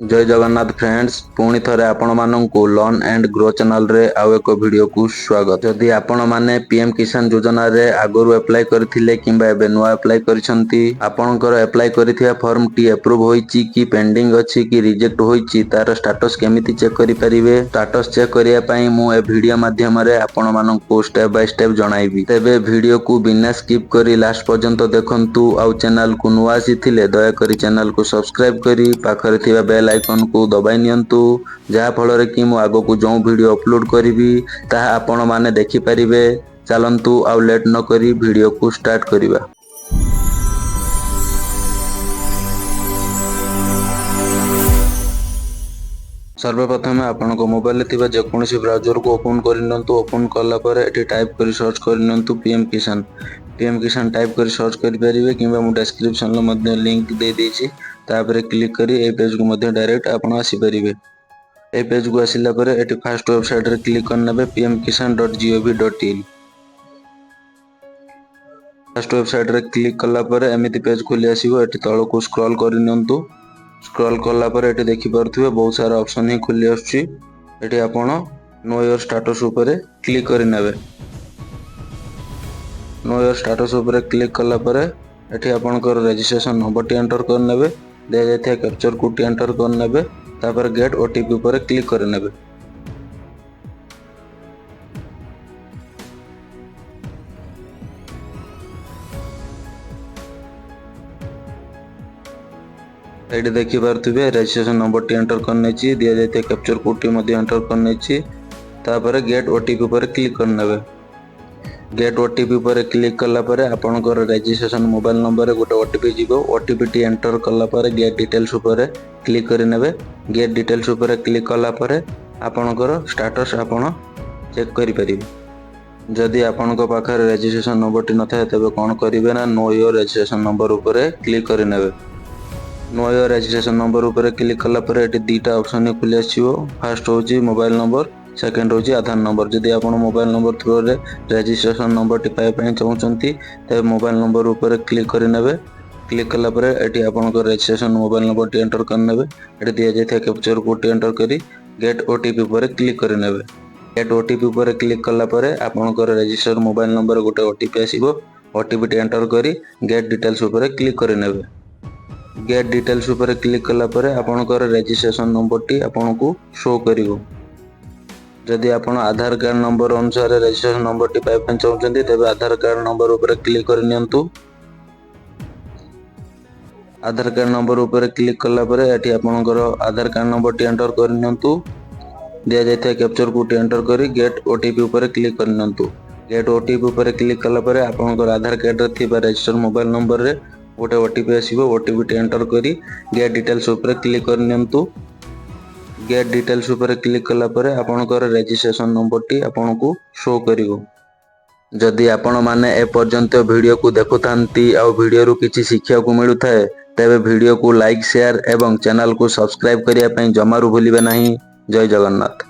जय जगन्नाथ फ्रेंड्स पुणी थरे आपण मानंकु लर्न एंड ग्रो चैनल रे आउ एक वीडियो को स्वागत। जदि आपण माने पीएम किसान योजना रे आगरु अप्लाई करथिले किंबा एबे नुआ अप्लाई करिसंती आपणकर अप्लाई करिथिया फॉर्म टी अप्रूव होईची कि पेंडिंग अछि कि रिजेक्ट होईची तार स्टेटस केमिति चेक करि परिबे। स्टेटस चेक करिया पई मु ए वीडियो माध्यम रे आपण मानंकु स्टेप बाय स्टेप जणाइबी। तेबे वीडियो को बिना स्किप करी लास्ट पर्यंत देखंतु। आउ चैनल को नुआ आसीथिले दया करी चैनल को सब्सक्राइब करी पाखरे थिबा बेल आइकन को दबाई नियंतु जहा फଳରେ कि मु आगो को जो वीडियो अपलोड करिवि ताहा आपण माने देखि परिबे। चलंतु आउ लेट न करी वीडियो को स्टार्ट करिबा। सर्वप्रथम आपण को मोबाइल थिबा जेकोसी ब्राउजर को ओपन करिनंतु। ओपन करला परे एठी टाइप करी सर्च करिनंतु पीएम किसान टाइप करी सर्च करि परिबे किबा मु डिस्क्रिप्शन लो मध्ये लिंक दे देछि तापरे क्लिक करी ए पेज को मध्ये डायरेक्ट आपण आसी परिबे। ए पेज को आसिला परे एठी फर्स्ट वेबसाइट रे क्लिक करनेबे pmkisan.gov.in। फर्स्ट वेबसाइट रे क्लिक करला परे एमिति पेज खुली आसीबो। एठी तळ को स्क्रॉल करिनंतु। स्क्रॉल करला पर एठी देखि परथुबे बहुत सारा ऑप्शन ही खुली आछी। एठी आपण नो योर स्टेटस ऊपर क्लिक करि नेबे। नो योर स्टेटस ऊपर क्लिक करला पर एठी आपनकर रजिस्ट्रेशन नंबर टी एंटर कर नेबे। दे जायथिया कैप्चर कोड टी एंटर कर नेबे। तापर गेट ओटीपी ऊपर क्लिक कर नेबे। एठी देखि पारथुबे रजिस्ट्रेशन नंबर टी एंटर करने ची दिया जायते कैप्चर कोड टी मध्ये एंटर करने ची। तापर गेट ओटीपी पर क्लिक कर नेबे। गेट ओटीपी पर क्लिक करला पर आपनकर रजिस्ट्रेशन मोबाइल नंबर रे गोटे ओटीपी जीवो। ओटीपी टी एंटर करला पर गेट डिटेल्स ऊपर क्लिक कर नेबे। गेट डिटेल्स ऊपर क्लिक करला पर आपनकर स्टेटस आपण चेक करि परिबे। जदि आपनको पाखरे रजिस्ट्रेशन नंबर टी नथाय तबे कोन करिवे ना नो योर रजिस्ट्रेशन नंबर ऊपर क्लिक कर नेबे। नो योर रजिस्ट्रेशन नंबर ऊपर क्लिक करला पर एटी दीटा ऑप्शन ही खुली आछियो। फर्स्ट होची मोबाइल नंबर, सेकंड होची आधार नंबर। जदि आपण मोबाइल नंबर थ्रू रे रजिस्ट्रेशन नंबर टी पाइ पई चाहउचंती तबे मोबाइल नंबर ऊपर क्लिक कर नेबे। क्लिक करला पर एटी आपनको रजिस्ट्रेशन मोबाइल नंबर टी एंटर कर नेबे। एटी दिया जायथिया कैप्चर कोड टी एंटर करी गेट ओटीपी ऊपर क्लिक कर नेबे। गेट ओटीपी ऊपर क्लिक करला पर आपनको रजिस्टर मोबाइल नंबर गोटे ओटीपी आसीबो। ओटीपी टी एंटर करी गेट डिटेल्स ऊपर क्लिक कर नेबे। गेट डिटेल्स ऊपर क्लिक करला परे आपनकर रजिस्ट्रेशन नंबर टी आपनको शो करिवो। जदि आपण आधार कार्ड नंबर अनुसार रजिस्ट्रेशन नंबर टी पाइ पई चाहउचंती तबे आधार कार्ड नंबर ऊपर क्लिक कर नियंतु। आधार कार्ड नंबर ऊपर क्लिक करला परे एठी आपनकर आधार कार्ड नंबर टी एंटर कर नियंतु। दिया जायथिया कैप्चर कोड टी एंटर करी गेट ओटीपी ऊपर क्लिक कर नियंतु। गेट ओटीपी ऊपर क्लिक करला परे आपनकर आधार कार्ड रे थिबा रजिस्टर मोबाइल नंबर रे गोटे ओटीपी आसीबो। ओटीपी टी एंटर करी गेट डिटेल्स ऊपर क्लिक कर नियंतु। गेट डिटेल्स ऊपर क्लिक करला परे आपनकर रजिस्ट्रेशन नंबर टी आपनको शो करिवो। जदि आपण माने ए पर्यंत वीडियो को देखुथांती आ वीडियो रु किछि शिक्षा को मिलु थाए तबे वीडियो को लाइक शेयर एवं चैनल को सब्सक्राइब करिया पई जमारू भूलिबे नाही। जय जगन्नाथ।